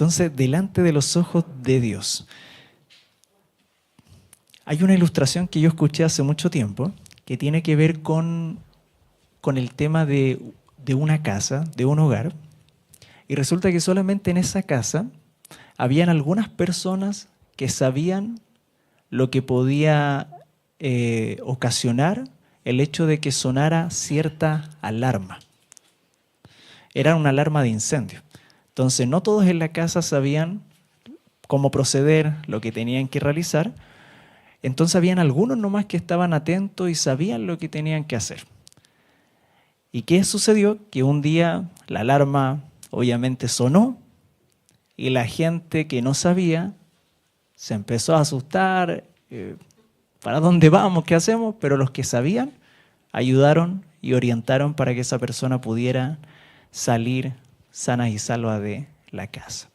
Entonces, delante de los ojos de Dios. Hay una ilustración que yo escuché hace mucho tiempo que tiene que ver con el tema de una casa, de un hogar. Y resulta que solamente en esa casa habían algunas personas que sabían lo que podía ocasionar el hecho de que sonara cierta alarma. Era una alarma de incendio. Entonces, no todos en la casa sabían cómo proceder, lo que tenían que realizar. Entonces, habían algunos nomás que estaban atentos y sabían lo que tenían que hacer. ¿Y qué sucedió? Que un día la alarma obviamente sonó y la gente que no sabía se empezó a asustar. ¿Para dónde vamos? ¿Qué hacemos? Pero los que sabían ayudaron y orientaron para que esa persona pudiera salir sana y salva de la casa.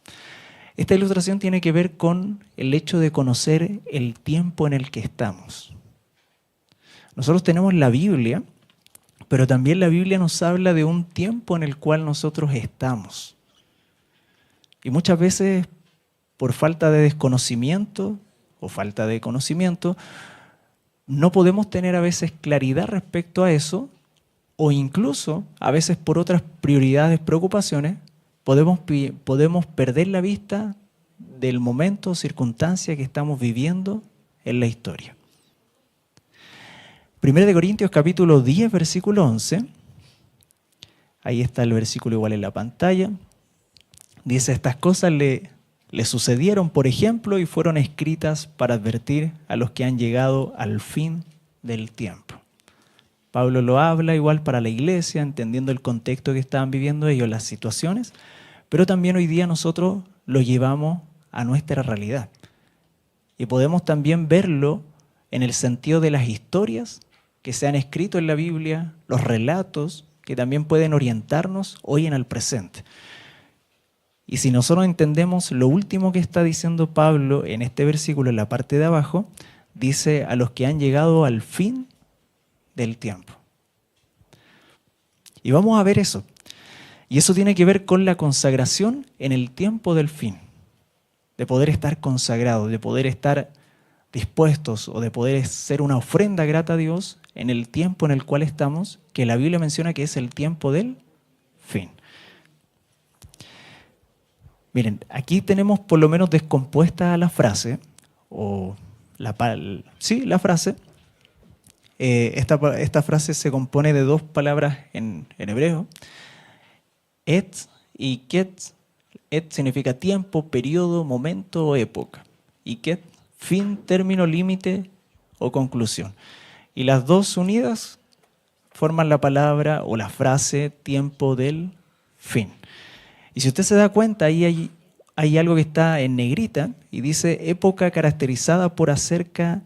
Esta ilustración tiene que ver con el hecho de conocer el tiempo en el que estamos. Nosotros tenemos la Biblia, pero también la Biblia nos habla de un tiempo en el cual nosotros estamos. Y muchas veces, por falta de desconocimiento o falta de conocimiento, no podemos tener a veces claridad respecto a eso, o incluso a veces por otras prioridades, preocupaciones, podemos perder la vista del momento o circunstancia que estamos viviendo en la historia. 1 Corintios capítulo 10, versículo 11. Ahí está el versículo igual en la pantalla. Dice, estas cosas le sucedieron, por ejemplo, y fueron escritas para advertir a los que han llegado al fin del tiempo. Pablo lo habla igual para la iglesia, entendiendo el contexto que estaban viviendo ellos, las situaciones, pero también hoy día nosotros lo llevamos a nuestra realidad. Y podemos también verlo en el sentido de las historias que se han escrito en la Biblia, los relatos que también pueden orientarnos hoy en el presente. Y si nosotros entendemos lo último que está diciendo Pablo en este versículo, en la parte de abajo, dice a los que han llegado al fin del tiempo. Y vamos a ver eso. Y eso tiene que ver con la consagración en el tiempo del fin. De poder estar consagrados, de poder estar dispuestos o de poder ser una ofrenda grata a Dios en el tiempo en el cual estamos, que la Biblia menciona que es el tiempo del fin. Miren, aquí tenemos por lo menos descompuesta la frase, o la frase. Esta frase se compone de dos palabras en hebreo, et y ket. Et significa tiempo, periodo, momento o época. Y ket, fin, término, límite o conclusión. Y las dos unidas forman la palabra o la frase tiempo del fin. Y si usted se da cuenta, ahí hay algo que está en negrita y dice época caracterizada por acerca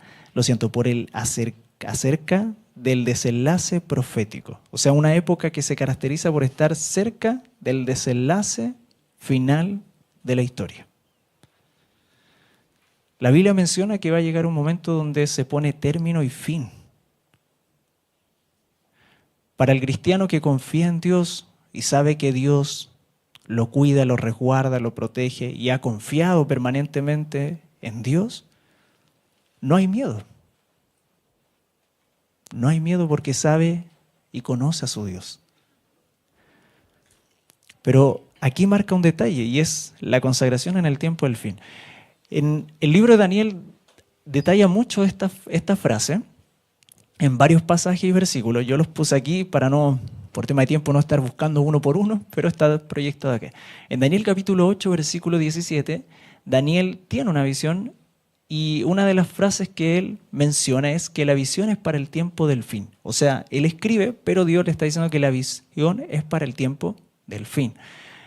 del desenlace profético. O sea, una época que se caracteriza por estar cerca del desenlace final de la historia. La Biblia menciona que va a llegar un momento donde se pone término y fin. Para el cristiano que confía en Dios y sabe que Dios lo cuida, lo resguarda, lo protege y ha confiado permanentemente en Dios, no hay miedo. No hay miedo porque sabe y conoce a su Dios. Pero aquí marca un detalle y es la consagración en el tiempo del fin. En el libro de Daniel detalla mucho esta frase en varios pasajes y versículos. Yo los puse aquí para no, por tema de tiempo, no estar buscando uno por uno, pero está proyectado aquí. En Daniel capítulo 8, versículo 17, Daniel tiene una visión y una de las frases que él menciona es que la visión es para el tiempo del fin. O sea, él escribe, pero Dios le está diciendo que la visión es para el tiempo del fin.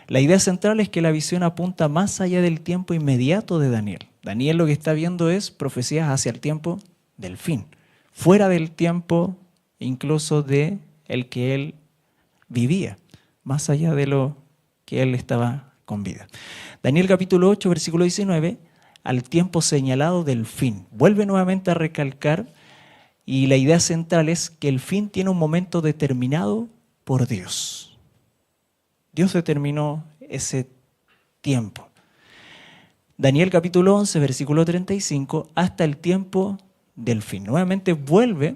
La idea central es que la visión apunta más allá del tiempo inmediato de Daniel. Daniel lo que está viendo es profecías hacia el tiempo del fin, fuera del tiempo incluso de el que él vivía, más allá de lo que él estaba con vida. Daniel capítulo 8, versículo 19, al tiempo señalado del fin. Vuelve nuevamente a recalcar y la idea central es que el fin tiene un momento determinado por Dios. Dios determinó ese tiempo. Daniel capítulo 11, versículo 35, hasta el tiempo del fin. Nuevamente vuelve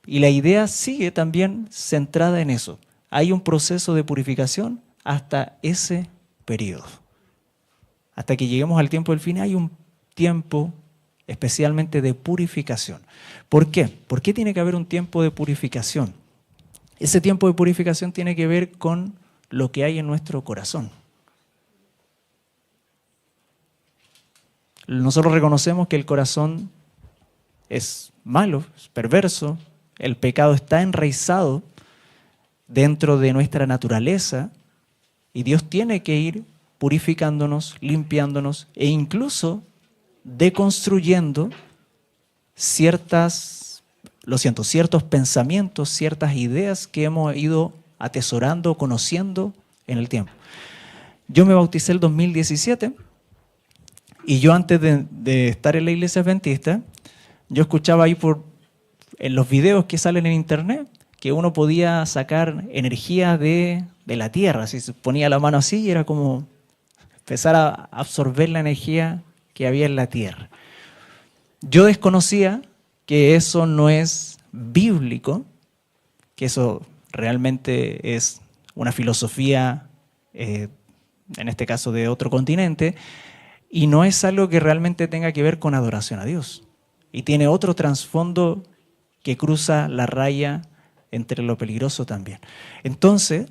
y la idea sigue también centrada en eso. Hay un proceso de purificación hasta ese periodo. Hasta que lleguemos al tiempo del fin hay un tiempo especialmente de purificación. ¿Por qué? ¿Por qué tiene que haber un tiempo de purificación? Ese tiempo de purificación tiene que ver con lo que hay en nuestro corazón. Nosotros reconocemos que el corazón es malo, es perverso, el pecado está enraizado dentro de nuestra naturaleza y Dios tiene que ir purificándonos, limpiándonos e incluso deconstruyendo ciertos pensamientos, ciertas ideas que hemos ido atesorando, conociendo en el tiempo. Yo me bauticé el 2017 y yo antes de estar en la iglesia adventista, yo escuchaba ahí en los videos que salen en internet que uno podía sacar energía de la tierra. Si se ponía la mano así y era como empezar a absorber la energía que había en la tierra. Yo desconocía que eso no es bíblico, que eso realmente es una filosofía, en este caso de otro continente, y no es algo que realmente tenga que ver con adoración a Dios. Y tiene otro trasfondo que cruza la raya entre lo peligroso también. Entonces,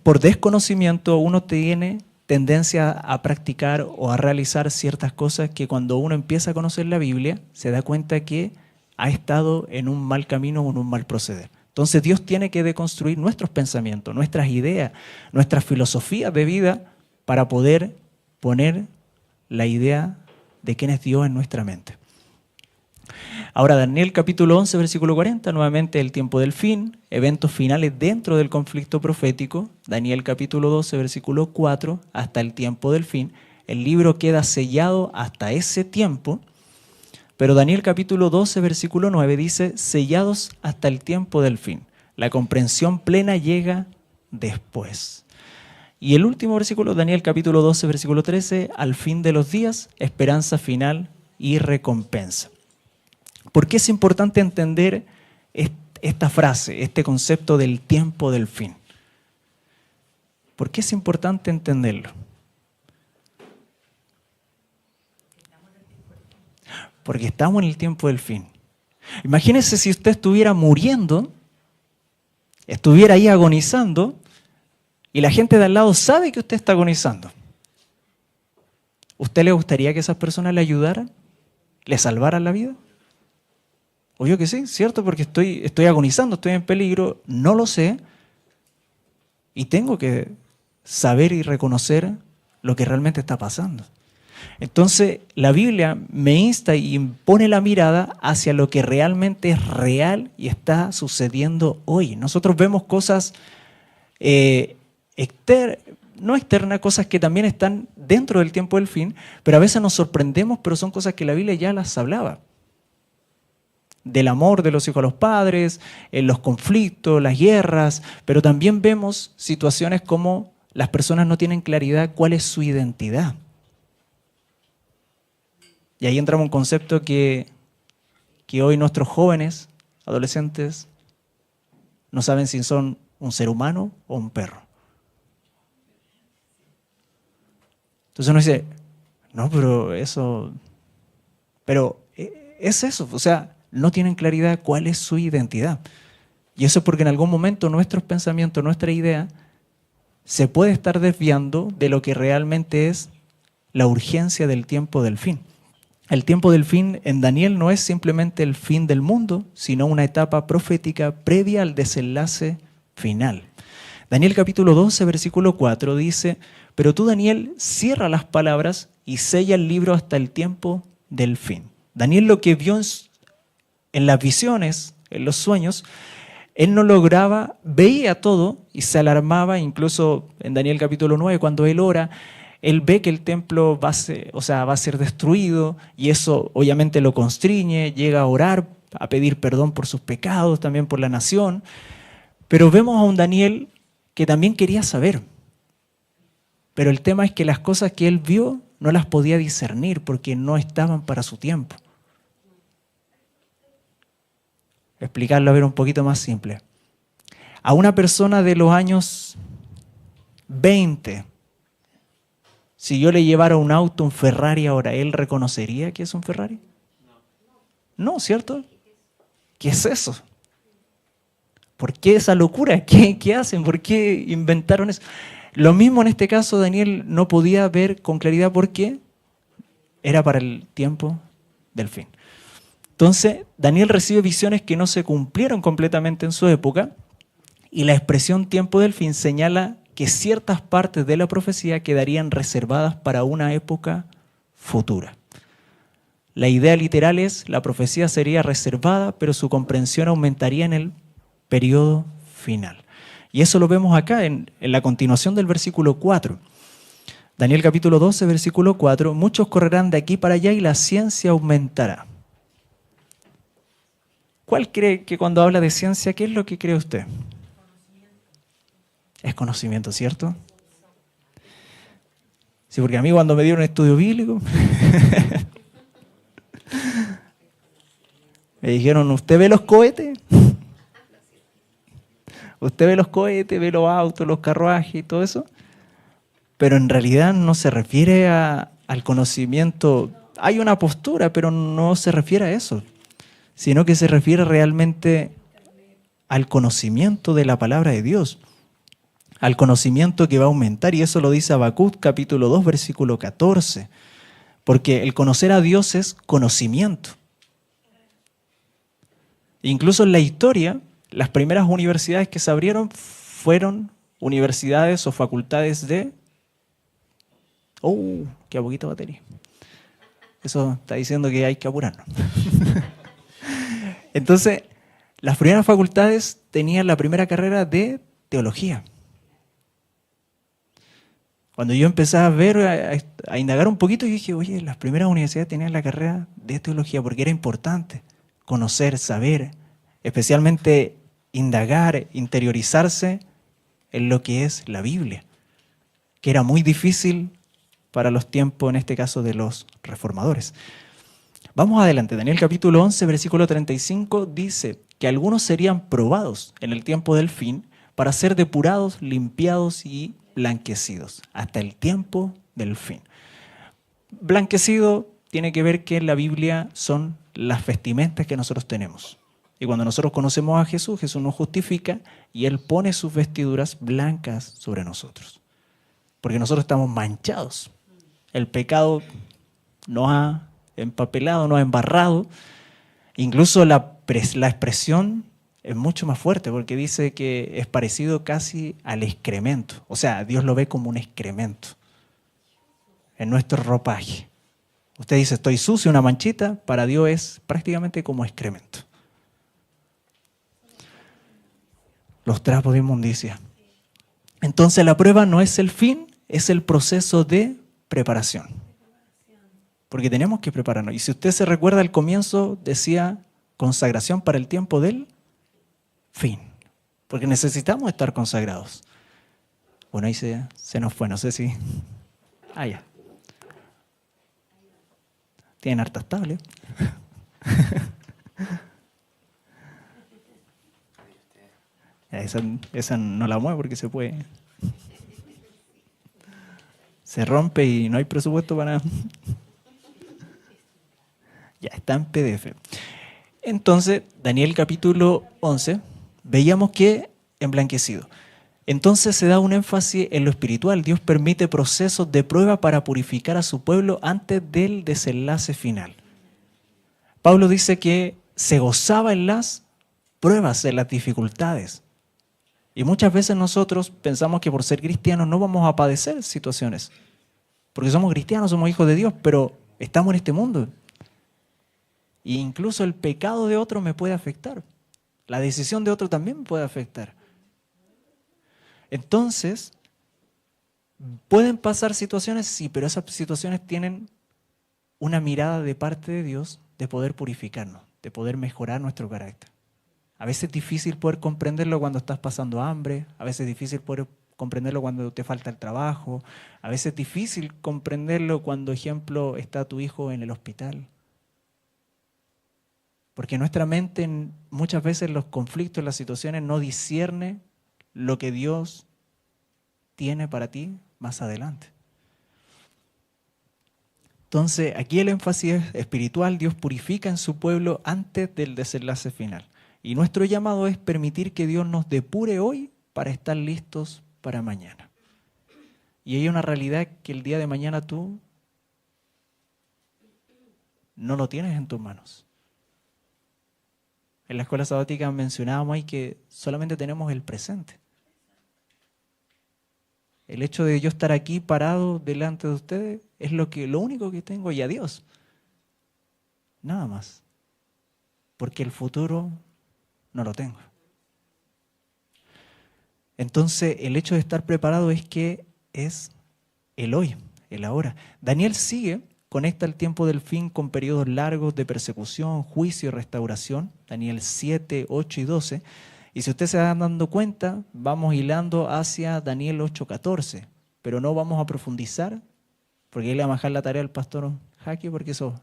por desconocimiento uno tiene tendencia a practicar o a realizar ciertas cosas que cuando uno empieza a conocer la Biblia se da cuenta que ha estado en un mal camino o en un mal proceder. Entonces Dios tiene que deconstruir nuestros pensamientos, nuestras ideas, nuestras filosofías de vida para poder poner la idea de quién es Dios en nuestra mente. Ahora, Daniel capítulo 11, versículo 40, nuevamente el tiempo del fin, eventos finales dentro del conflicto profético. Daniel capítulo 12, versículo 4, hasta el tiempo del fin. El libro queda sellado hasta ese tiempo, pero Daniel capítulo 12, versículo 9 dice, sellados hasta el tiempo del fin. La comprensión plena llega después. Y el último versículo, Daniel capítulo 12, versículo 13, al fin de los días, esperanza final y recompensa. ¿Por qué es importante entender esta frase, este concepto del tiempo del fin? ¿Por qué es importante entenderlo? Porque estamos en el tiempo del fin. Imagínese si usted estuviera muriendo, estuviera ahí agonizando, y la gente de al lado sabe que usted está agonizando. ¿Usted le gustaría que esas personas le ayudaran? ¿Le salvaran la vida? Obvio que sí, ¿cierto? Porque estoy agonizando, estoy en peligro, no lo sé, y tengo que saber y reconocer lo que realmente está pasando. Entonces, la Biblia me insta y pone la mirada hacia lo que realmente es real y está sucediendo hoy. Nosotros vemos cosas no externas, cosas que también están dentro del tiempo del fin, pero a veces nos sorprendemos, pero son cosas que la Biblia ya las hablaba. Del amor de los hijos a los padres, los conflictos, las guerras, pero también vemos situaciones como las personas no tienen claridad cuál es su identidad. Y ahí entramos en un concepto que hoy nuestros jóvenes, adolescentes, no saben si son un ser humano o un perro. Entonces uno dice, no, pero es eso, o sea, no tienen claridad cuál es su identidad. Y eso es porque en algún momento nuestros pensamientos, nuestra idea, se puede estar desviando de lo que realmente es la urgencia del tiempo del fin. El tiempo del fin en Daniel no es simplemente el fin del mundo, sino una etapa profética previa al desenlace final. Daniel capítulo 12, versículo 4 dice, pero tú, Daniel, cierra las palabras y sella el libro hasta el tiempo del fin. Daniel lo que vio en las visiones, en los sueños, él no lograba, veía todo y se alarmaba, incluso en Daniel capítulo 9, cuando él ora, él ve que el templo va a ser destruido y eso obviamente lo constriñe, llega a orar, a pedir perdón por sus pecados, también por la nación. Pero vemos a un Daniel que también quería saber. Pero el tema es que las cosas que él vio no las podía discernir porque no estaban para su tiempo. Explicarlo a ver un poquito más simple. A una persona de los años 20, si yo le llevara un auto, un Ferrari ahora, ¿él reconocería que es un Ferrari? No, ¿cierto? ¿Qué es eso? ¿Por qué esa locura? ¿Qué hacen? ¿Por qué inventaron eso? Lo mismo en este caso, Daniel no podía ver con claridad por qué era para el tiempo del fin. Entonces, Daniel recibe visiones que no se cumplieron completamente en su época, y la expresión tiempo del fin señala que ciertas partes de la profecía quedarían reservadas para una época futura. La idea literal es, la profecía sería reservada, pero su comprensión aumentaría en el periodo final. Y eso lo vemos acá en la continuación del versículo 4. Daniel capítulo 12, versículo 4, muchos correrán de aquí para allá y la ciencia aumentará. ¿Cuál cree que cuando habla de ciencia, qué es lo que cree usted? Es conocimiento, ¿cierto? Sí, porque a mí cuando me dieron estudio bíblico, me dijeron, ¿usted ve los cohetes? Usted ve los cohetes, ve los autos, los carruajes y todo eso, pero en realidad no se refiere al conocimiento. Hay una postura, pero no se refiere a eso, sino que se refiere realmente al conocimiento de la palabra de Dios, al conocimiento que va a aumentar, y eso lo dice Habacuc capítulo 2, versículo 14, porque el conocer a Dios es conocimiento. Incluso en la historia, las primeras universidades que se abrieron fueron universidades o facultades de... ¡Oh! ¡Qué poquita batería! Eso está diciendo que hay que apurarnos. Entonces, las primeras facultades tenían la primera carrera de teología. Cuando yo empecé a ver, a indagar un poquito, yo dije, oye, las primeras universidades tenían la carrera de teología porque era importante conocer, saber, especialmente indagar, interiorizarse en lo que es la Biblia, que era muy difícil para los tiempos, en este caso, de los reformadores. Vamos adelante. Daniel capítulo 11, versículo 35 dice que algunos serían probados en el tiempo del fin para ser depurados, limpiados y blanquecidos hasta el tiempo del fin. Blanquecido tiene que ver que en la Biblia son las vestimentas que nosotros tenemos. Y cuando nosotros conocemos a Jesús, Jesús nos justifica y Él pone sus vestiduras blancas sobre nosotros. Porque nosotros estamos manchados. El pecado nos ha empapelado, nos ha embarrado. Incluso la expresión es mucho más fuerte porque dice que es parecido casi al excremento. O sea, Dios lo ve como un excremento en nuestro ropaje. Usted dice, estoy sucio, una manchita, para Dios es prácticamente como excremento. Los trapos de inmundicia. Entonces la prueba no es el fin, es el proceso de preparación. Porque tenemos que prepararnos. Y si usted se recuerda al comienzo, decía consagración para el tiempo del fin. Porque necesitamos estar consagrados. Bueno, ahí se nos fue, no sé si... Ah, ya. Tienen hartas tablets. Esa no la mueve porque se puede. Se rompe y no hay presupuesto para... Ya, está en PDF. Entonces, Daniel capítulo 11, veíamos que emblanquecido. Entonces se da un énfasis en lo espiritual. Dios permite procesos de prueba para purificar a su pueblo antes del desenlace final. Pablo dice que se gozaba en las pruebas, en las dificultades. Y muchas veces nosotros pensamos que por ser cristianos no vamos a padecer situaciones. Porque somos cristianos, somos hijos de Dios, pero estamos en este mundo. E incluso el pecado de otro me puede afectar. La decisión de otro también me puede afectar. Entonces, ¿pueden pasar situaciones? Sí, pero esas situaciones tienen una mirada de parte de Dios de poder purificarnos, de poder mejorar nuestro carácter. A veces es difícil poder comprenderlo cuando estás pasando hambre, a veces es difícil poder comprenderlo cuando te falta el trabajo. A veces es difícil comprenderlo cuando, ejemplo, está tu hijo en el hospital. Porque nuestra mente muchas veces los conflictos, las situaciones no discierne lo que Dios tiene para ti más adelante. Entonces, aquí el énfasis es espiritual. Dios purifica en su pueblo antes del desenlace final. Y nuestro llamado es permitir que Dios nos depure hoy para estar listos para mañana. Y hay una realidad que el día de mañana tú no lo tienes en tus manos. En la escuela sabática mencionábamos ahí que solamente tenemos el presente. El hecho de yo estar aquí parado delante de ustedes es lo único que tengo, y a Dios. Nada más. Porque el futuro no lo tengo. Entonces, el hecho de estar preparado es que es el hoy, el ahora. Daniel conecta el tiempo del fin con periodos largos de persecución, juicio y restauración. Daniel 7, 8 y 12. Y si ustedes se van dando cuenta, vamos hilando hacia Daniel 8, 14. Pero no vamos a profundizar, porque ahí le vamos a dejar la tarea al pastor Jaque, porque eso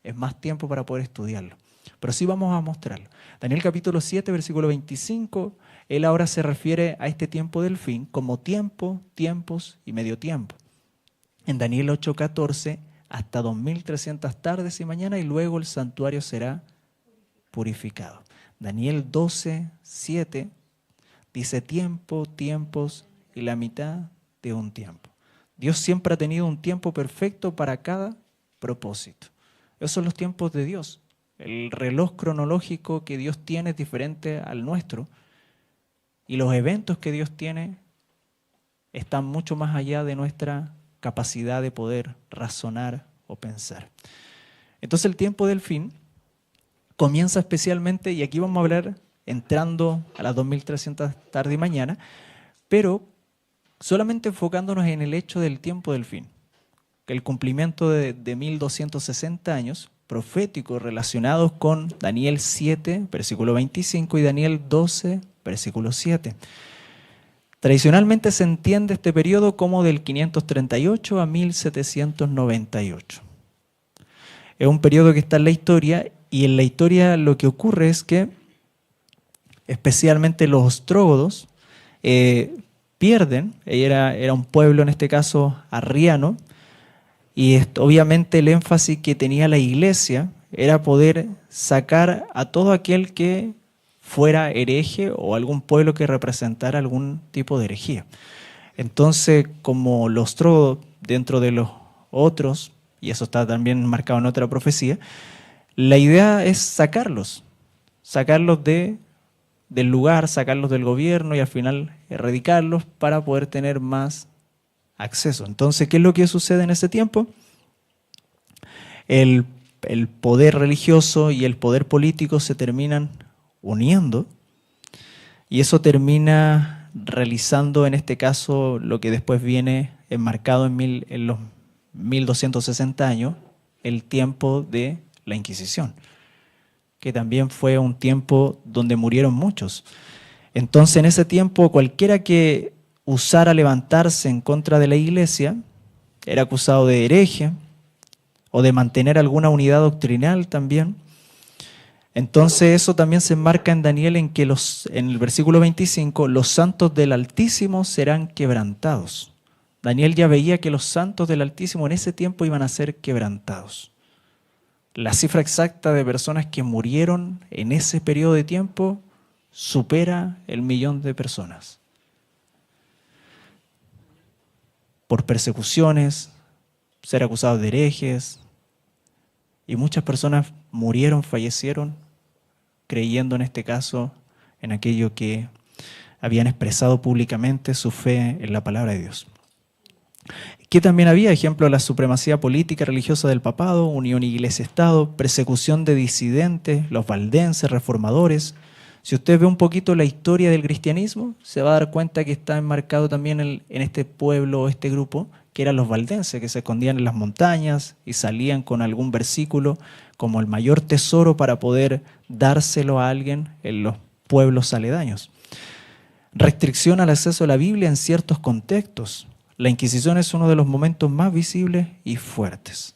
es más tiempo para poder estudiarlo. Pero sí vamos a mostrarlo. Daniel capítulo 7, versículo 25, él ahora se refiere a este tiempo del fin como tiempo, tiempos y medio tiempo. En Daniel 8, 14, hasta 2300 tardes y mañana, y luego el santuario será purificado. Daniel 12, 7 dice tiempo, tiempos y la mitad de un tiempo. Dios siempre ha tenido un tiempo perfecto para cada propósito. Esos son los tiempos de Dios. El reloj cronológico que Dios tiene es diferente al nuestro, y los eventos que Dios tiene están mucho más allá de nuestra capacidad de poder razonar o pensar. Entonces el tiempo del fin comienza especialmente, y aquí vamos a hablar entrando a las 2300 tarde y mañana, pero solamente enfocándonos en el hecho del tiempo del fin, que el cumplimiento de 1260 años proféticos relacionados con Daniel 7, versículo 25, y Daniel 12, versículo 7. Tradicionalmente se entiende este periodo como del 538 a 1798. Es un periodo que está en la historia, y en la historia lo que ocurre es que especialmente los ostrógodos pierden. Era un pueblo, en este caso arriano, y obviamente el énfasis que tenía la iglesia era poder sacar a todo aquel que fuera hereje o algún pueblo que representara algún tipo de herejía. Entonces, como los ostrógodos dentro de los otros, y eso está también marcado en otra profecía, la idea es sacarlos del lugar, sacarlos del gobierno y al final erradicarlos para poder tener más acceso. Entonces, ¿qué es lo que sucede en ese tiempo? El poder religioso y el poder político se terminan uniendo, y eso termina realizando, en este caso, lo que después viene enmarcado en los 1260 años, el tiempo de la Inquisición, que también fue un tiempo donde murieron muchos. Entonces, en ese tiempo, cualquiera que usara levantarse en contra de la iglesia era acusado de hereje o de mantener alguna unidad doctrinal también. Entonces eso también se enmarca en Daniel, en que en el versículo 25, los santos del Altísimo serán quebrantados. Daniel ya veía que los santos del Altísimo en ese tiempo iban a ser quebrantados. La cifra exacta de personas que murieron en ese periodo de tiempo supera el 1.000.000 de personas. Por persecuciones, ser acusados de herejes, y muchas personas murieron, fallecieron, creyendo en este caso en aquello que habían expresado públicamente su fe en la palabra de Dios. Que también había, ejemplo, la supremacía política religiosa del papado, unión iglesia-estado, persecución de disidentes, los valdenses, reformadores. Si usted ve un poquito la historia del cristianismo, se va a dar cuenta que está enmarcado también en este pueblo, este grupo, que eran los valdenses, que se escondían en las montañas y salían con algún versículo como el mayor tesoro para poder dárselo a alguien en los pueblos aledaños. restricción al acceso a la Biblia en ciertos contextos. La Inquisición es uno de los momentos más visibles y fuertes.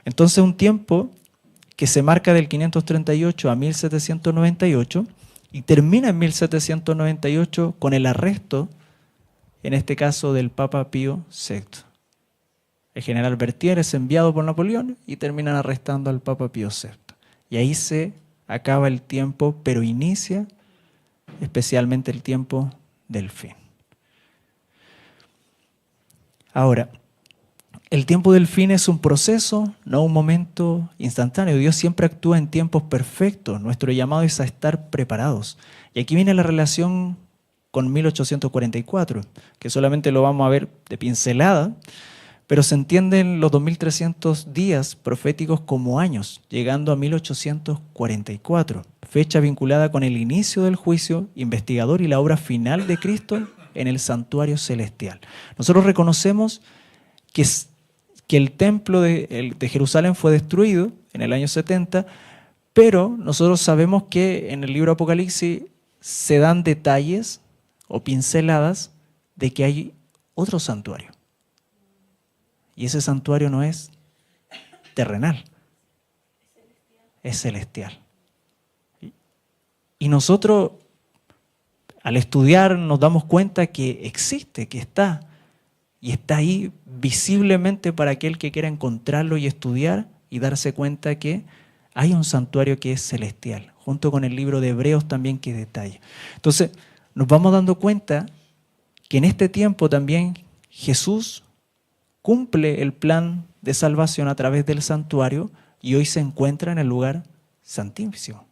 Entonces, un tiempo que se marca del 538 a 1798 y termina en 1798 con el arresto, en este caso del Papa Pío VI. El general Berthier es enviado por Napoleón y terminan arrestando al Papa Pío VI. Y ahí se acaba el tiempo, pero inicia especialmente el tiempo del fin. Ahora, el tiempo del fin es un proceso, no un momento instantáneo. Dios siempre actúa en tiempos perfectos. Nuestro llamado es a estar preparados. Y aquí viene la relación con 1844, que solamente lo vamos a ver de pincelada, pero se entienden los 2300 días proféticos como años, llegando a 1844, fecha vinculada con el inicio del juicio investigador y la obra final de Cristo en el santuario celestial. Nosotros reconocemos que el templo de Jerusalén fue destruido en el año 70, pero nosotros sabemos que en el libro Apocalipsis se dan detalles o pinceladas de que hay otro santuario. Y ese santuario no es terrenal, es celestial. Y nosotros, al estudiar, nos damos cuenta que existe, que está. Y está ahí visiblemente para aquel que quiera encontrarlo y estudiar y darse cuenta que hay un santuario que es celestial, junto con el libro de Hebreos también que detalla. Entonces, nos vamos dando cuenta que en este tiempo también Jesús cumple el plan de salvación a través del santuario y hoy se encuentra en el lugar santísimo,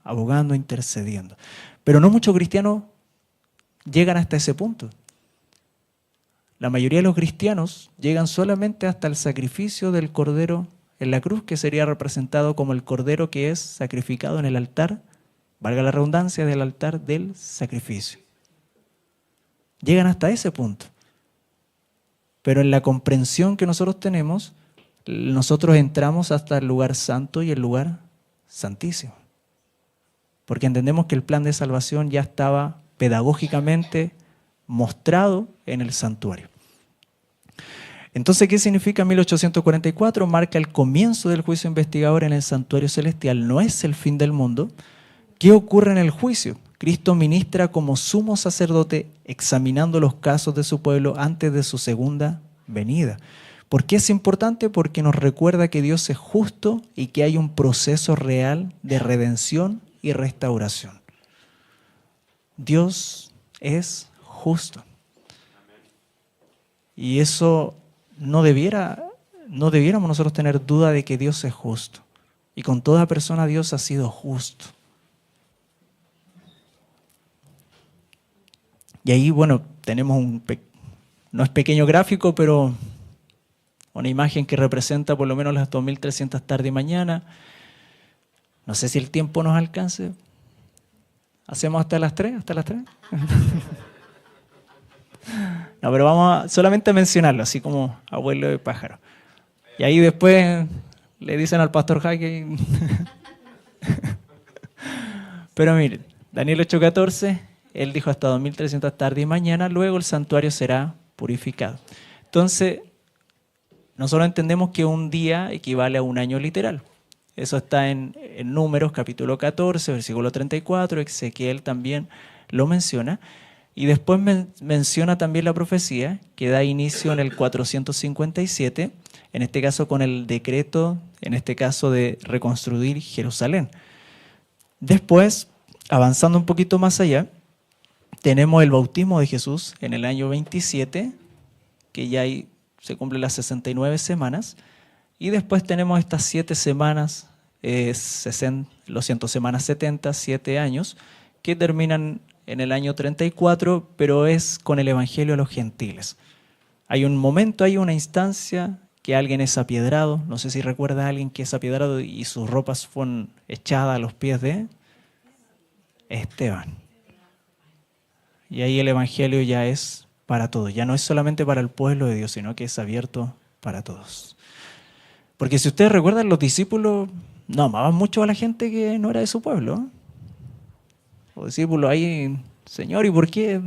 abogando, intercediendo. Pero no muchos cristianos llegan hasta ese punto. La mayoría de los cristianos llegan solamente hasta el sacrificio del cordero en la cruz, que sería representado como el cordero que es sacrificado en el altar, valga la redundancia, del altar del sacrificio. Llegan hasta ese punto. Pero en la comprensión que nosotros tenemos, nosotros entramos hasta el lugar santo y el lugar santísimo. Porque entendemos que el plan de salvación ya estaba pedagógicamente mostrado en el santuario. Entonces, ¿qué significa 1844? Marca el comienzo del juicio investigador en el santuario celestial. No es el fin del mundo. ¿Qué ocurre en el juicio? Cristo ministra como sumo sacerdote examinando los casos de su pueblo antes de su segunda venida. ¿Por qué es importante? Porque nos recuerda que Dios es justo y que hay un proceso real de redención y restauración. Dios es justo. Y eso no debiéramos nosotros tener duda de que Dios es justo. Y con toda persona Dios ha sido justo. Y ahí, bueno, tenemos no es pequeño gráfico, pero una imagen que representa por lo menos las 2300 tarde y mañana. No sé si el tiempo nos alcance. ¿Hacemos hasta las 3? ¿Hasta las 3? No, pero vamos solamente a mencionarlo, así como abuelo de pájaro. Y ahí después le dicen al pastor Jaque. Pero miren, Daniel 8:14, él dijo hasta 2300 tarde y mañana, luego el santuario será purificado. Entonces, nosotros entendemos que un día equivale a un año literal. Eso está en Números capítulo 14, versículo 34, Ezequiel también lo menciona. Y después menciona también la profecía que da inicio en el 457, en este caso con el decreto, en este caso de reconstruir Jerusalén. Después, avanzando un poquito más allá, tenemos el bautismo de Jesús en el año 27, que ya ahí se cumplen las 69 semanas. Y después tenemos estas 7 semanas, semanas 70, 7 años, que terminan en el año 34, pero es con el Evangelio a los gentiles. Hay un momento, hay una instancia que alguien es apiedrado. No sé si recuerda a alguien que es apiedrado y sus ropas fueron echadas a los pies de Esteban. Y ahí el Evangelio ya es para todos. Ya no es solamente para el pueblo de Dios, sino que es abierto para todos. Porque si ustedes recuerdan, los discípulos no amaban mucho a la gente que no era de su pueblo. Los discípulos ahí Señor, ¿y por qué?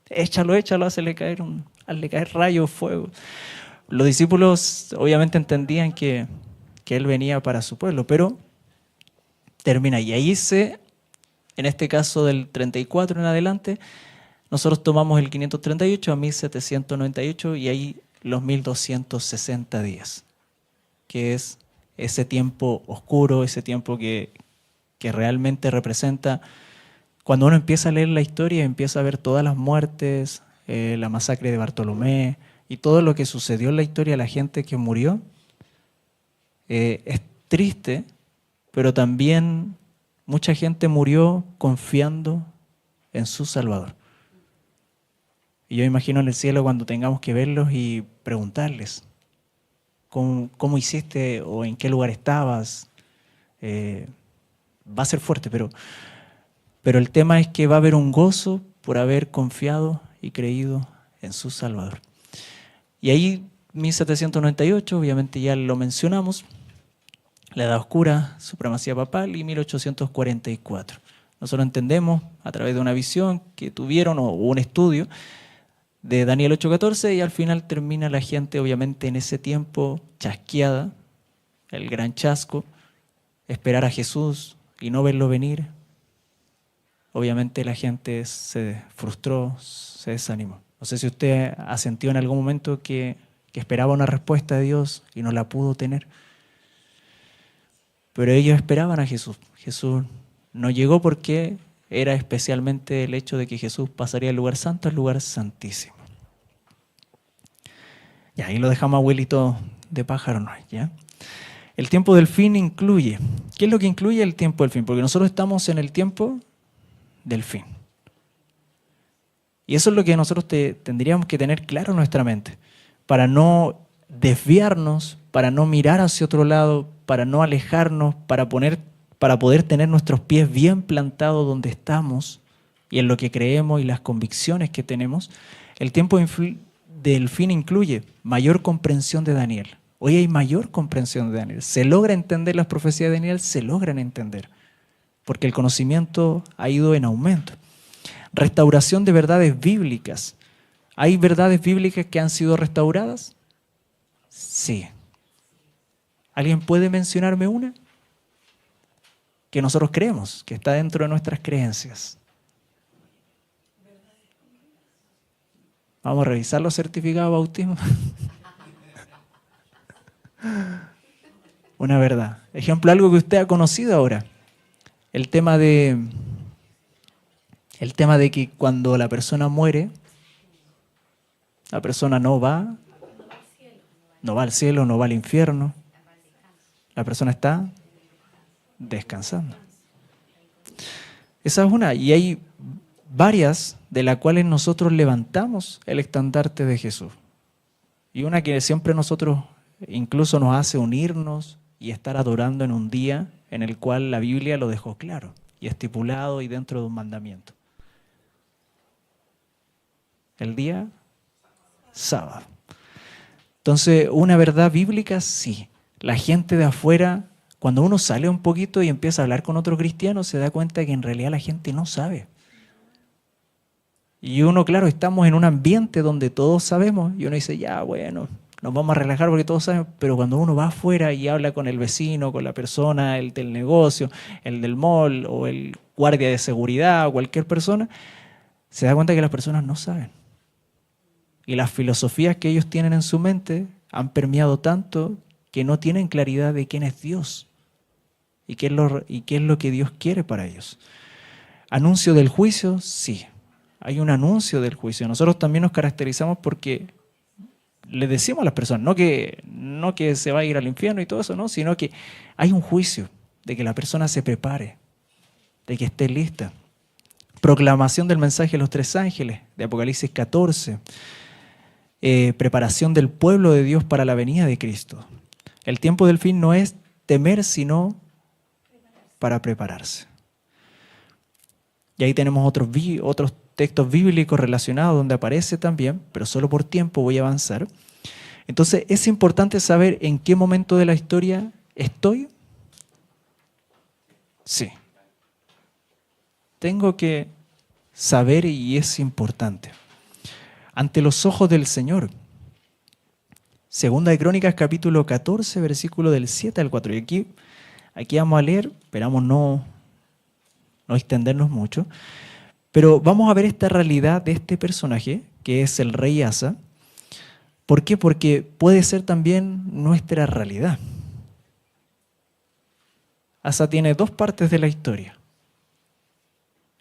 Échalo, hazle caer rayo, fuego. Los discípulos obviamente entendían que Él venía para su pueblo, pero termina. Y ahí en este caso del 34 en adelante, nosotros tomamos el 538 a 1798 y ahí los 1260 días, que es ese tiempo oscuro, ese tiempo que realmente representa, cuando uno empieza a leer la historia, empieza a ver todas las muertes, la masacre de Bartolomé y todo lo que sucedió en la historia, la gente que murió, es triste, pero también mucha gente murió confiando en su Salvador. Y yo imagino en el cielo cuando tengamos que verlos y preguntarles, ¿cómo hiciste o en qué lugar estabas? Va a ser fuerte, pero el tema es que va a haber un gozo por haber confiado y creído en su Salvador. Y ahí, 1798, obviamente ya lo mencionamos, la Edad Oscura, supremacía papal, y 1844. Nosotros entendemos a través de una visión que tuvieron o un estudio de Daniel 8:14 y al final termina la gente obviamente en ese tiempo chasqueada, el gran chasco, esperar a Jesús y no verlo venir. Obviamente la gente se frustró, se desanimó. No sé si usted ha sentido en algún momento que esperaba una respuesta de Dios y no la pudo tener. Pero ellos esperaban a Jesús. Jesús no llegó porque era especialmente el hecho de que Jesús pasaría del lugar santo al lugar santísimo. Y ahí lo dejamos abuelito de pájaro, ¿no? ¿Ya? El tiempo del fin incluye. ¿Qué es lo que incluye el tiempo del fin? Porque nosotros estamos en el tiempo del fin. Y eso es lo que nosotros tendríamos que tener claro en nuestra mente, para no desviarnos, para no mirar hacia otro lado, para no alejarnos, para poder tener nuestros pies bien plantados donde estamos y en lo que creemos y las convicciones que tenemos. El tiempo del fin incluye mayor comprensión de Daniel. Hoy hay mayor comprensión de Daniel. Se logra entender las profecías de Daniel, se logran entender, porque el conocimiento ha ido en aumento. Restauración de verdades bíblicas. ¿Hay verdades bíblicas que han sido restauradas? Sí. ¿Alguien puede mencionarme una? Que nosotros creemos, que está dentro de nuestras creencias. Vamos a revisar los certificados de bautismo. Una verdad. Ejemplo, algo que usted ha conocido ahora. El tema de que cuando la persona muere, la persona no va al cielo, no va al infierno. La persona está descansando. Esa es una. Y hay varias de las cuales nosotros levantamos el estandarte de Jesús. Y una que siempre nosotros incluso nos hace unirnos y estar adorando en un día en el cual la Biblia lo dejó claro y estipulado y dentro de un mandamiento. El día sábado. Entonces, una verdad bíblica, sí. La gente de afuera, cuando uno sale un poquito y empieza a hablar con otros cristianos, se da cuenta que en realidad la gente no sabe. Y uno, claro, estamos en un ambiente donde todos sabemos, y uno dice, ya, bueno, nos vamos a relajar porque todos saben, pero cuando uno va afuera y habla con el vecino, con la persona, el del negocio, el del mall, o el guardia de seguridad, o cualquier persona, se da cuenta que las personas no saben. Y las filosofías que ellos tienen en su mente han permeado tanto que no tienen claridad de quién es Dios y qué es lo que Dios quiere para ellos. ¿Anuncio del juicio? Sí, hay un anuncio del juicio. Nosotros también nos caracterizamos porque le decimos a las personas, no que se va a ir al infierno y todo eso, no, sino que hay un juicio, de que la persona se prepare, de que esté lista. Proclamación del mensaje de los 3 ángeles, de Apocalipsis 14. Preparación del pueblo de Dios para la venida de Cristo. El tiempo del fin no es temer, sino para prepararse. Y ahí tenemos otros textos bíblicos relacionados donde aparece también, pero solo por tiempo voy a avanzar. Entonces es importante saber en qué momento de la historia estoy. Sí. Tengo que saber y es importante. Ante los ojos del Señor. Segunda de Crónicas, capítulo 14, versículo del 7 al 4. Y aquí vamos a leer, esperamos no extendernos mucho, pero vamos a ver esta realidad de este personaje, que es el rey Asa. ¿Por qué? Porque puede ser también nuestra realidad. Asa tiene dos partes de la historia.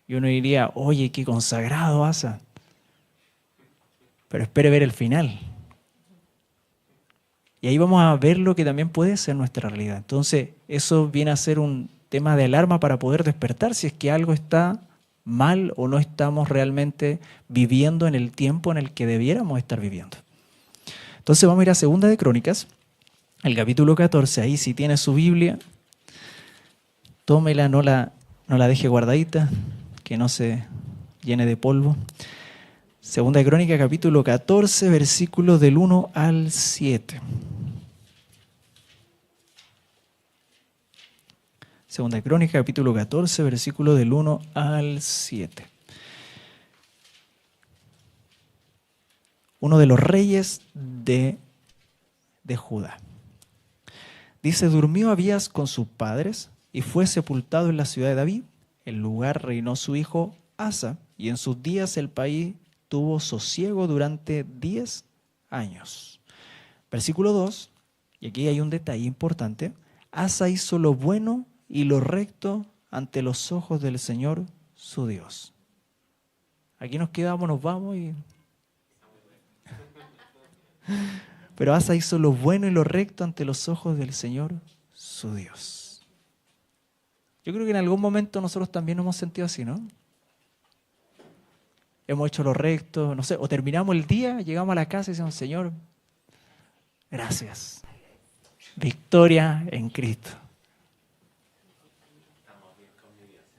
Y uno diría, oye, qué consagrado Asa. Pero espere ver el final. Y ahí vamos a ver lo que también puede ser nuestra realidad. Entonces, eso viene a ser un tema de alarma para poder despertar si es que algo está mal o no estamos realmente viviendo en el tiempo en el que debiéramos estar viviendo. Entonces vamos a ir a Segunda de Crónicas, el capítulo 14. Ahí si tiene su Biblia, tómela, no la deje guardadita, que no se llene de polvo. Segunda de Crónicas, capítulo 14, versículos del 1 al 7. Segunda de Crónicas, capítulo 14, versículos del 1 al 7. Uno de los reyes de Judá. Dice, durmió Abías con sus padres y fue sepultado en la ciudad de David. En lugar reinó su hijo Asa, y en sus días el país tuvo sosiego durante 10 años. Versículo 2, y aquí hay un detalle importante. Asa hizo lo bueno y lo recto ante los ojos del Señor su Dios. Aquí nos quedamos, nos vamos y... Pero Asa hizo lo bueno y lo recto ante los ojos del Señor su Dios. Yo creo que en algún momento nosotros también nos hemos sentido así, ¿no? Hemos hecho lo recto, no sé, o terminamos el día, llegamos a la casa y decimos, Señor, gracias. Victoria en Cristo.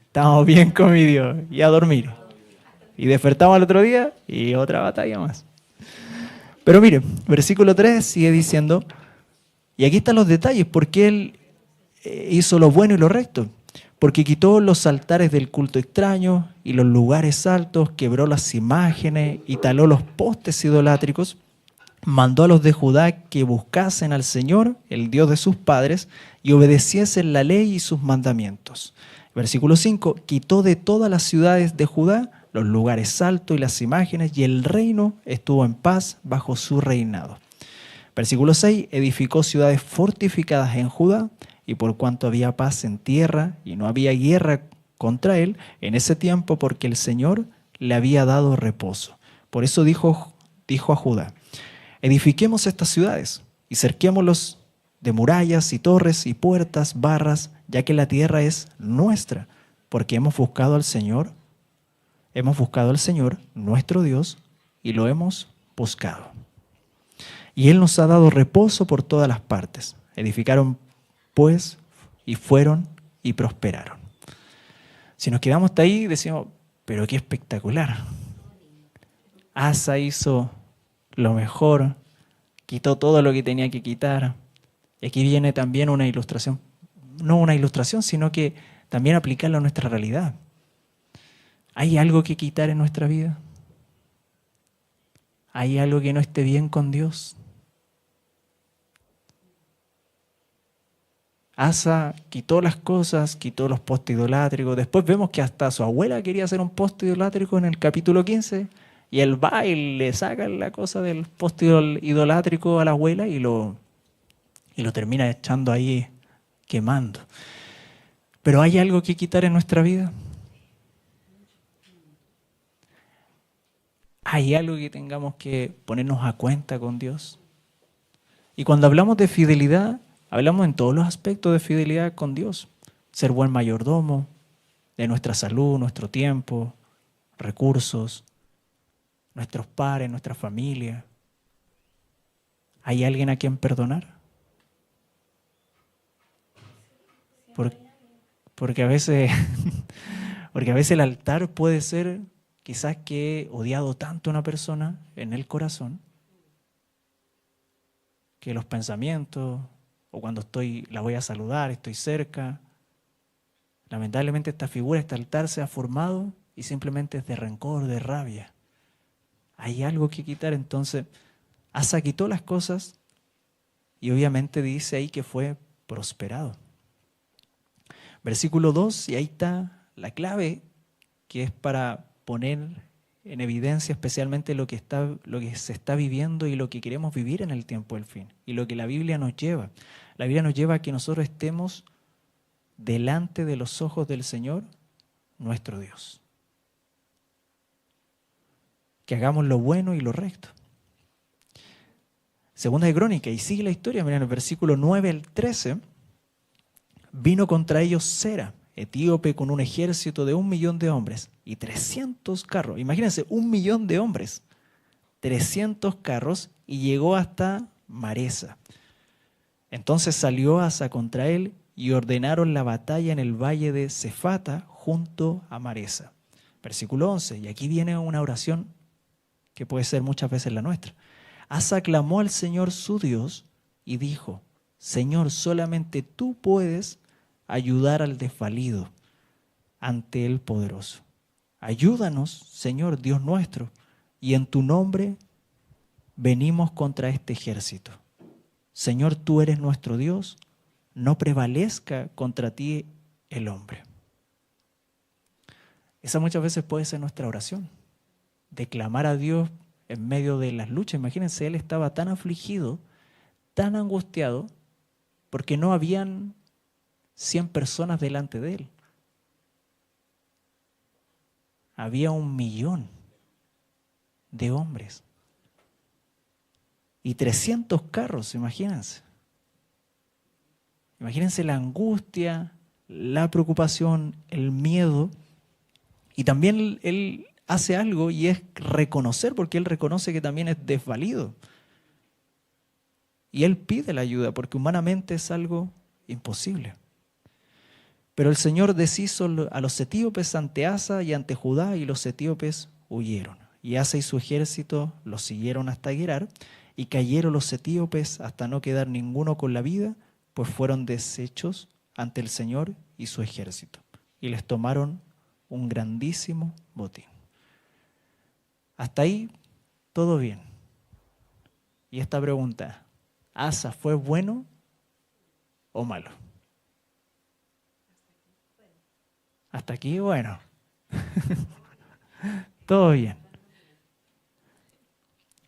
Estamos bien con mi Dios. Y a dormir. Y despertamos al otro día y otra batalla más. Pero mire, versículo 3 sigue diciendo, y aquí están los detalles, porque él hizo lo bueno y lo recto. Porque quitó los altares del culto extraño y los lugares altos, quebró las imágenes y taló los postes idolátricos, mandó a los de Judá que buscasen al Señor, el Dios de sus padres, y obedeciesen la ley y sus mandamientos. Versículo 5, quitó de todas las ciudades de Judá los lugares altos y las imágenes, y el reino estuvo en paz bajo su reinado. Versículo 6, edificó ciudades fortificadas en Judá, y por cuanto había paz en tierra y no había guerra contra él en ese tiempo, porque el Señor le había dado reposo. Por eso dijo a Judá, edifiquemos estas ciudades y cerquémoslos de murallas y torres y puertas, barras, ya que la tierra es nuestra, porque hemos buscado al Señor, nuestro Dios, y lo hemos buscado. Y Él nos ha dado reposo por todas las partes. Edificaron pues, y fueron y prosperaron. Si nos quedamos hasta ahí, decimos, pero qué espectacular. Asa hizo lo mejor, quitó todo lo que tenía que quitar. Y aquí viene también una ilustración, no una ilustración, sino que también aplicarlo a nuestra realidad. ¿Hay algo que quitar en nuestra vida? ¿Hay algo que no esté bien con Dios? Asa quitó las cosas, quitó los postes idolátricos. Después vemos que hasta su abuela quería hacer un poste idolátrico en el capítulo 15. Y él va y le saca la cosa del poste idolátrico a la abuela y lo termina echando ahí, quemando. ¿Pero hay algo que quitar en nuestra vida? ¿Hay algo que tengamos que ponernos a cuenta con Dios? Y cuando hablamos de fidelidad, hablamos en todos los aspectos de fidelidad con Dios. Ser buen mayordomo de nuestra salud, nuestro tiempo, recursos, nuestros pares, nuestra familia. ¿Hay alguien a quien perdonar? Porque a veces el altar puede ser quizás que he odiado tanto a una persona en el corazón que los pensamientos, o cuando la voy a saludar, estoy cerca, lamentablemente esta figura, este altar se ha formado y simplemente es de rencor, de rabia. Hay algo que quitar. Entonces Asa quitó las cosas y obviamente dice ahí que fue prosperado. Versículo 2, y ahí está la clave que es para poner en evidencia especialmente lo que se está viviendo y lo que queremos vivir en el tiempo del fin y lo que la Biblia nos lleva. La Biblia nos lleva a que nosotros estemos delante de los ojos del Señor, nuestro Dios. Que hagamos lo bueno y lo recto. Segunda de Crónicas, y sigue la historia, miren, en el versículo 9 al 13, vino contra ellos Sera, etíope, con un ejército de 1.000.000 de hombres y 300 carros. Imagínense, 1.000.000 de hombres, 300 carros, y llegó hasta Maresa. Entonces salió Asa contra él y ordenaron la batalla en el valle de Cefata junto a Maresa. Versículo 11, y aquí viene una oración que puede ser muchas veces la nuestra. Asa clamó al Señor su Dios y dijo: Señor, solamente tú puedes ayudar al desvalido ante el poderoso. Ayúdanos, Señor Dios nuestro, y en tu nombre venimos contra este ejército. Señor, tú eres nuestro Dios, no prevalezca contra ti el hombre. Esa muchas veces puede ser nuestra oración, de clamar a Dios en medio de las luchas. Imagínense, él estaba tan afligido, tan angustiado, porque no habían 100 personas delante de él. Había 1.000.000 de hombres. Y 300 carros, imagínense. Imagínense la angustia, la preocupación, el miedo. Y también él hace algo y es reconocer, porque él reconoce que también es desvalido. Y él pide la ayuda, porque humanamente es algo imposible. Pero el Señor deshizo a los etíopes ante Asa y ante Judá, y los etíopes huyeron. Y Asa y su ejército los siguieron hasta Gerar, y cayeron los etíopes hasta no quedar ninguno con la vida, pues fueron deshechos ante el Señor y su ejército. Y les tomaron un grandísimo botín. Hasta ahí, todo bien. Y esta pregunta: ¿Asa fue bueno o malo? Hasta aquí, bueno. Todo bien.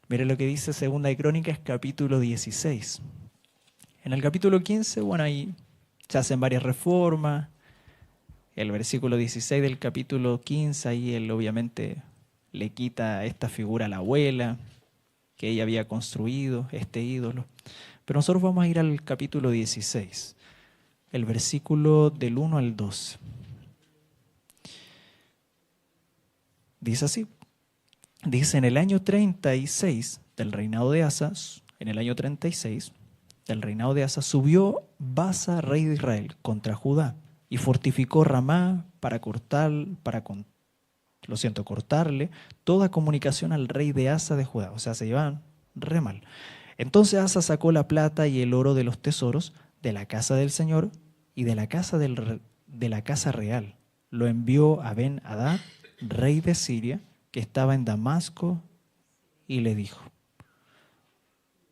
Mire lo que dice Segunda de Crónicas, capítulo 16. En el capítulo 15, bueno, ahí se hacen varias reformas. El versículo 16 del capítulo 15, ahí él obviamente le quita esta figura a la abuela que ella había construido, este ídolo. Pero nosotros vamos a ir al capítulo 16, el versículo del 1 al 12. Dice así. Dice: en el año 36 del reinado de Asa, subió Baasa, rey de Israel, contra Judá, y fortificó Ramá para cortarle toda comunicación al rey de Asa de Judá. O sea, se llevaban re mal. Entonces Asa sacó la plata y el oro de los tesoros de la casa del Señor y de la casa real. Lo envió a Ben-Hadad, rey de Siria, que estaba en Damasco, y le dijo: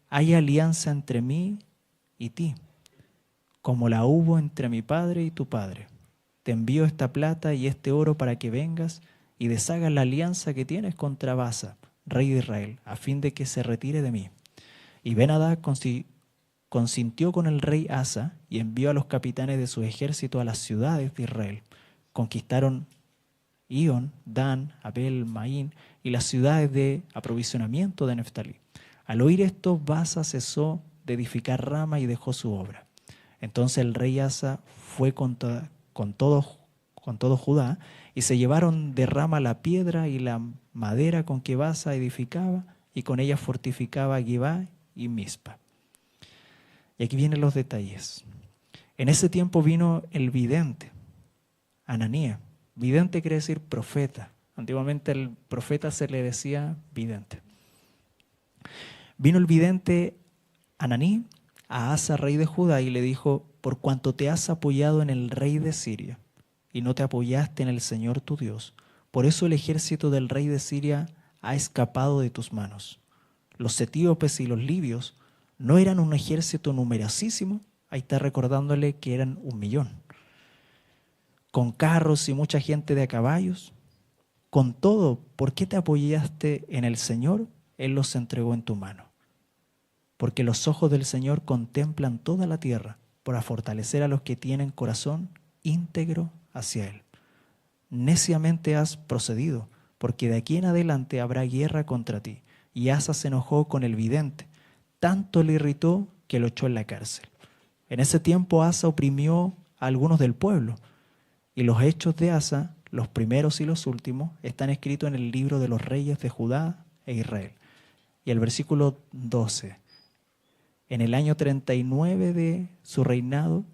hay alianza entre mí y ti, como la hubo entre mi padre y tu padre. Te envío esta plata y este oro para que vengas y deshagas la alianza que tienes contra Baasa, rey de Israel, a fin de que se retire de mí. Y Ben-Hadad consintió con el rey Asa y envió a los capitanes de su ejército a las ciudades de Israel. Conquistaron Ión, Dan, Abel, Maín y las ciudades de aprovisionamiento de Neftalí. Al oír esto, Baasa cesó de edificar Rama y dejó su obra. Entonces el rey Asa fue con todo Judá, y se llevaron de Rama la piedra y la madera con que Baasa edificaba, y con ella fortificaba Gibá y Mizpa. Y aquí vienen los detalles. En ese tiempo vino el vidente, Ananías. Vidente quiere decir profeta. Antiguamente el profeta se le decía vidente. Vino el vidente Ananí a Asa, rey de Judá, y le dijo: por cuanto te has apoyado en el rey de Siria y no te apoyaste en el Señor tu Dios, Por eso el ejército del rey de Siria ha escapado de tus manos. Los etíopes y los libios no eran un ejército numerosísimo, ahí está recordándole que eran 1.000.000, con carros y mucha gente de a caballos. Con todo, ¿por qué te apoyaste en el Señor? Él los entregó en tu mano. Porque los ojos del Señor contemplan toda la tierra para fortalecer a los que tienen corazón íntegro hacia Él. Neciamente has procedido, porque de aquí en adelante habrá guerra contra ti. Y Asa se enojó con el vidente, tanto le irritó que lo echó en la cárcel. En ese tiempo Asa oprimió a algunos del pueblo, y los hechos de Asa, los primeros y los últimos, están escritos en el libro de los reyes de Judá e Israel. Y el versículo 12. En el año 39 de su reinado,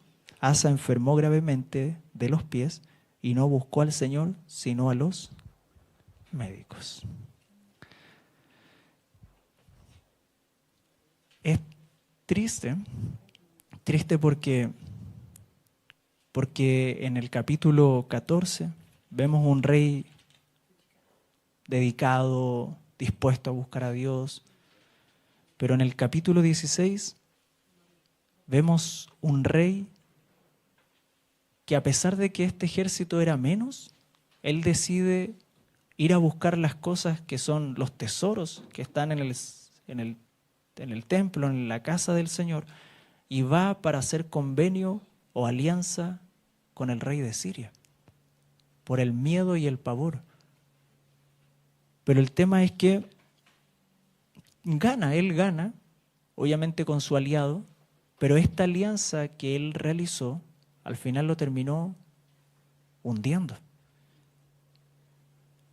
Asa enfermó gravemente de los pies y no buscó al Señor, sino a los médicos. Es triste porque en el capítulo 14 vemos un rey dedicado, dispuesto a buscar a Dios, pero en el capítulo 16 vemos un rey que, a pesar de que este ejército era menos, él decide ir a buscar las cosas que son los tesoros que están en el templo, en la casa del Señor, y va para hacer convenio o alianza con el rey de Siria, por el miedo y el pavor. Pero el tema es que él gana, obviamente con su aliado, pero esta alianza que él realizó, al final lo terminó hundiendo.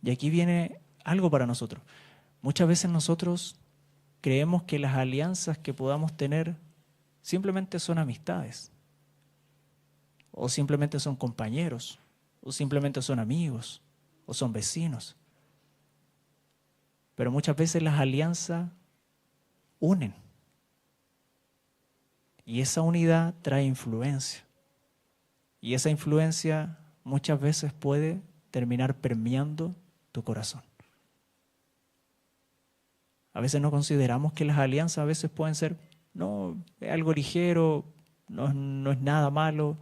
Y aquí viene algo para nosotros. Muchas veces nosotros creemos que las alianzas que podamos tener simplemente son amistades, o simplemente son compañeros, o simplemente son amigos, o son vecinos. Pero muchas veces las alianzas unen. Y esa unidad trae influencia. Y esa influencia muchas veces puede terminar permeando tu corazón. A veces no consideramos que las alianzas a veces pueden ser, no, es algo ligero, no es nada malo.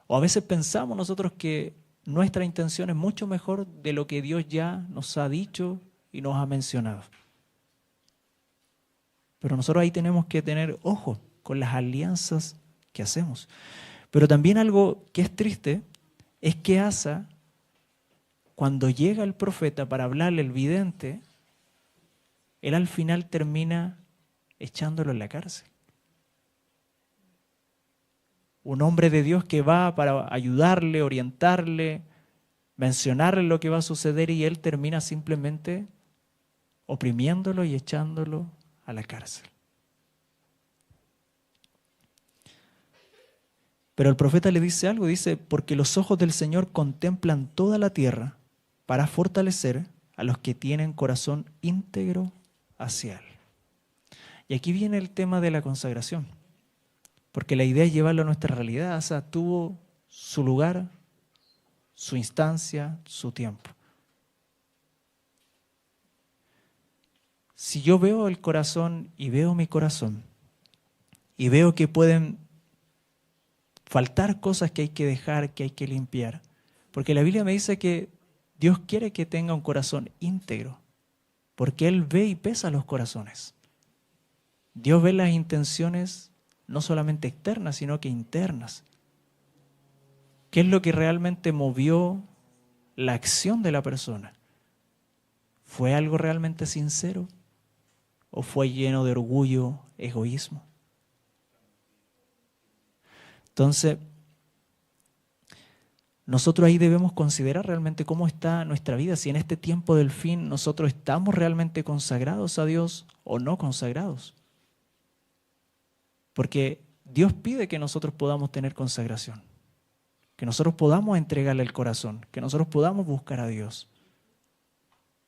O a veces pensamos nosotros que nuestra intención es mucho mejor de lo que Dios ya nos ha dicho y nos ha mencionado. Pero nosotros ahí tenemos que tener ojo con las alianzas que hacemos. Pero también algo que es triste es que Asa, cuando llega el profeta para hablarle, el vidente, él al final termina echándolo en la cárcel. Un hombre de Dios que va para ayudarle, orientarle, mencionarle lo que va a suceder, y él termina simplemente oprimiéndolo y echándolo a la cárcel. Pero el profeta le dice algo, dice, porque los ojos del Señor contemplan toda la tierra para fortalecer a los que tienen corazón íntegro hacia Él. Y aquí viene el tema de la consagración, porque la idea es llevarlo a nuestra realidad. Asa tuvo su lugar, su instancia, su tiempo. Si yo veo el corazón y veo mi corazón y veo que pueden faltar cosas que hay que dejar, que hay que limpiar, porque la Biblia me dice que Dios quiere que tenga un corazón íntegro, porque Él ve y pesa los corazones. Dios ve las intenciones no solamente externas, sino que internas. ¿Qué es lo que realmente movió la acción de la persona? ¿Fue algo realmente sincero? ¿O fue lleno de orgullo, egoísmo? Entonces, nosotros ahí debemos considerar realmente cómo está nuestra vida, si en este tiempo del fin nosotros estamos realmente consagrados a Dios o no consagrados. Porque Dios pide que nosotros podamos tener consagración, que nosotros podamos entregarle el corazón, que nosotros podamos buscar a Dios.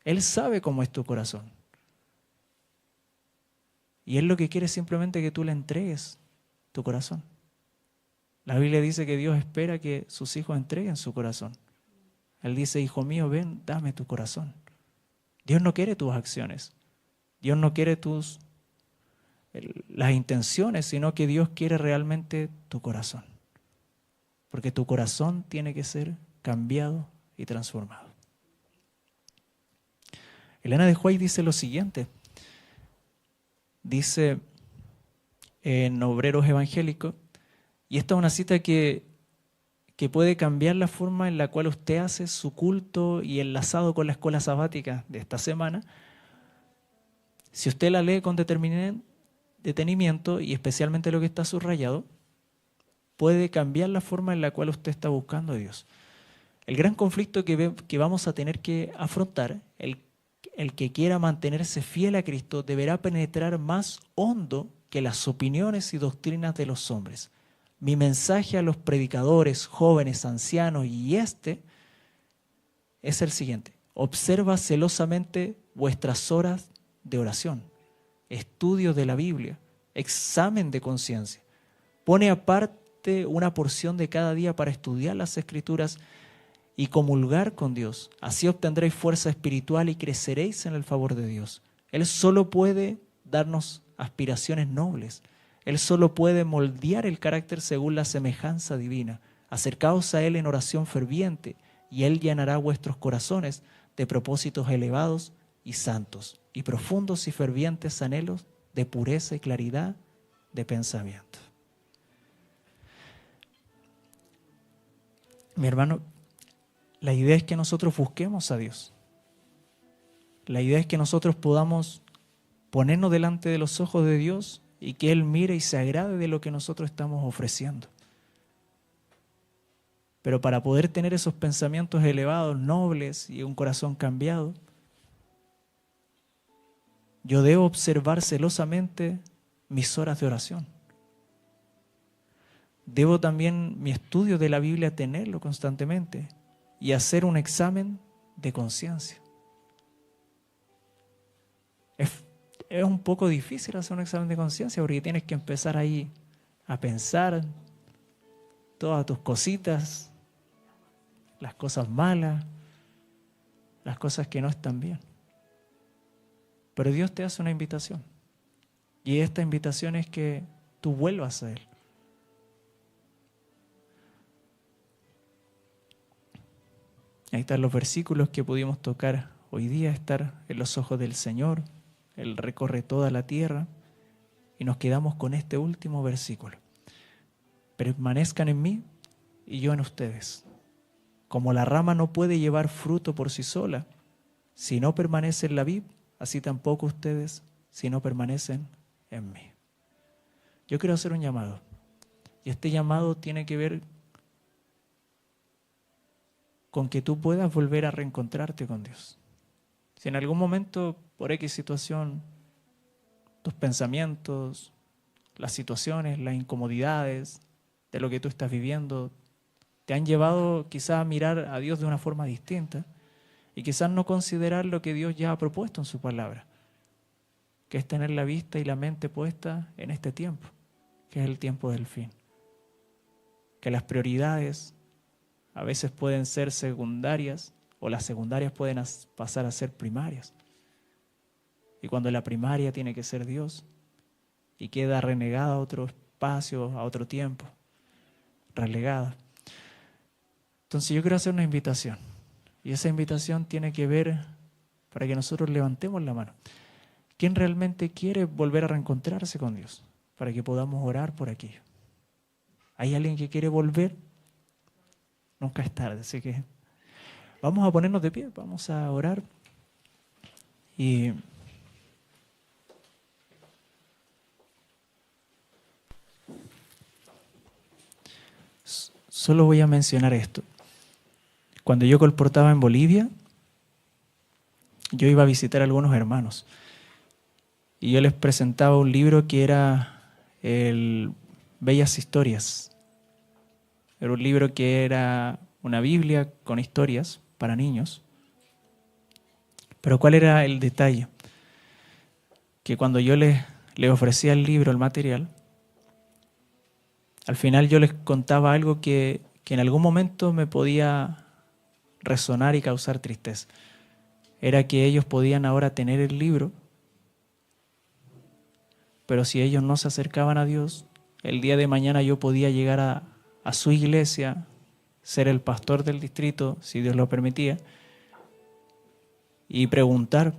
Él sabe cómo es tu corazón. Y Él lo que quiere es simplemente que tú le entregues tu corazón. La Biblia dice que Dios espera que sus hijos entreguen su corazón. Él dice, hijo mío, ven, dame tu corazón. Dios no quiere tus acciones. Dios no quiere las intenciones, sino que Dios quiere realmente tu corazón. Porque tu corazón tiene que ser cambiado y transformado. Elena de White dice lo siguiente. Dice en Obreros Evangélicos, y esta es una cita que puede cambiar la forma en la cual usted hace su culto y enlazado con la escuela sabática de esta semana. Si usted la lee con detenimiento y especialmente lo que está subrayado, puede cambiar la forma en la cual usted está buscando a Dios. El gran conflicto que vamos a tener que afrontar, el que quiera mantenerse fiel a Cristo, deberá penetrar más hondo que las opiniones y doctrinas de los hombres. Mi mensaje a los predicadores, jóvenes, ancianos y es el siguiente. Observa celosamente vuestras horas de oración, estudio de la Biblia, examen de conciencia. Pone aparte una porción de cada día para estudiar las Escrituras y comulgar con Dios. Así obtendréis fuerza espiritual y creceréis en el favor de Dios. Él solo puede darnos aspiraciones nobles. Él solo puede moldear el carácter según la semejanza divina. Acercaos a Él en oración ferviente y Él llenará vuestros corazones de propósitos elevados y santos, y profundos y fervientes anhelos de pureza y claridad de pensamiento. Mi hermano, la idea es que nosotros busquemos a Dios. La idea es que nosotros podamos ponernos delante de los ojos de Dios y que Él mire y se agrade de lo que nosotros estamos ofreciendo. Pero para poder tener esos pensamientos elevados, nobles y un corazón cambiado, yo debo observar celosamente mis horas de oración. Debo también mi estudio de la Biblia tenerlo constantemente y hacer un examen de conciencia. Es un poco difícil hacer un examen de conciencia porque tienes que empezar ahí a pensar todas tus cositas, las cosas malas, las cosas que no están bien. Pero Dios te hace una invitación. Y esta invitación es que tú vuelvas a Él. Ahí están los versículos que pudimos tocar hoy día, estar en los ojos del Señor. Él recorre toda la tierra y nos quedamos con este último versículo. Permanezcan en mí y yo en ustedes. Como la rama no puede llevar fruto por sí sola, si no permanece en la vid, así tampoco ustedes si no permanecen en mí. Yo quiero hacer un llamado. Y este llamado tiene que ver con que tú puedas volver a reencontrarte con Dios. Si en algún momento, por X situación, tus pensamientos, las situaciones, las incomodidades de lo que tú estás viviendo, te han llevado quizás a mirar a Dios de una forma distinta y quizás no considerar lo que Dios ya ha propuesto en su palabra, que es tener la vista y la mente puesta en este tiempo, que es el tiempo del fin. Que las prioridades a veces pueden ser secundarias o las secundarias pueden pasar a ser primarias. Y cuando la primaria tiene que ser Dios y queda renegada a otro espacio, a otro tiempo, relegada. Entonces yo quiero hacer una invitación. Y esa invitación tiene que ver para que nosotros levantemos la mano. ¿Quién realmente quiere volver a reencontrarse con Dios? Para que podamos orar por aquello. ¿Hay alguien que quiere volver? Nunca es tarde, así que vamos a ponernos de pie, vamos a orar. Y solo voy a mencionar esto. Cuando yo colportaba en Bolivia, yo iba a visitar a algunos hermanos y yo les presentaba un libro que era el Bellas Historias. Era un libro que era una Biblia con historias para niños. Pero ¿cuál era el detalle? Que cuando yo les ofrecía el libro, el material, al final yo les contaba algo que en algún momento me podía resonar y causar tristeza. Era que ellos podían ahora tener el libro, pero si ellos no se acercaban a Dios, el día de mañana yo podía llegar a su iglesia, ser el pastor del distrito, si Dios lo permitía, y preguntar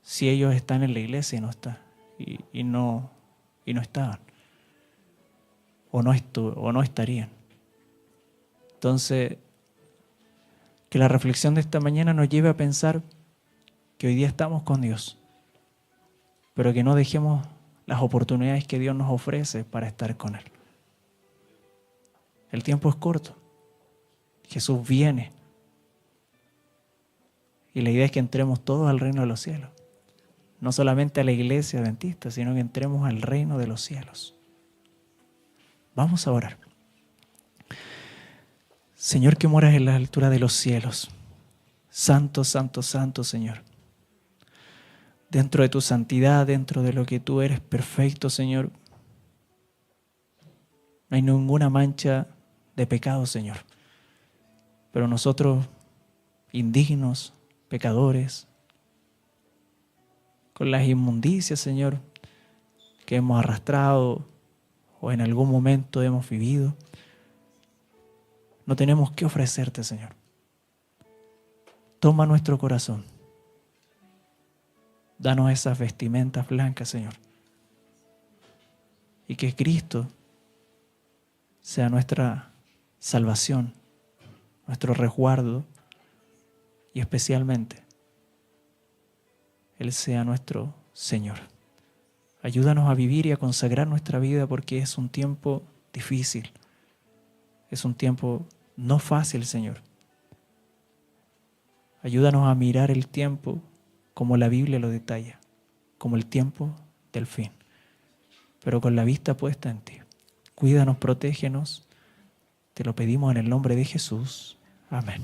si ellos están en la iglesia y no están, y no estaban, o no estarían. Entonces, que la reflexión de esta mañana nos lleve a pensar que hoy día estamos con Dios, pero que no dejemos las oportunidades que Dios nos ofrece para estar con Él. El tiempo es corto. Jesús viene. Y la idea es que entremos todos al reino de los cielos. No solamente a la iglesia adventista, sino que entremos al reino de los cielos. Vamos a orar. Señor que moras en la altura de los cielos, santo, santo, santo Señor. Dentro de tu santidad, dentro de lo que tú eres perfecto, Señor, no hay ninguna mancha de pecado, Señor. Pero nosotros, indignos, pecadores, con las inmundicias, Señor, que hemos arrastrado o en algún momento hemos vivido, no tenemos que ofrecerte, Señor. Toma nuestro corazón. Danos esas vestimentas blancas, Señor. Y que Cristo sea nuestra salvación, nuestro resguardo y especialmente Él sea nuestro Señor. Ayúdanos a vivir y a consagrar nuestra vida porque es un tiempo difícil. Es un tiempo no fácil, Señor. Ayúdanos a mirar el tiempo como la Biblia lo detalla, como el tiempo del fin, pero con la vista puesta en ti. Cuídanos, protégenos. Te lo pedimos en el nombre de Jesús. Amén.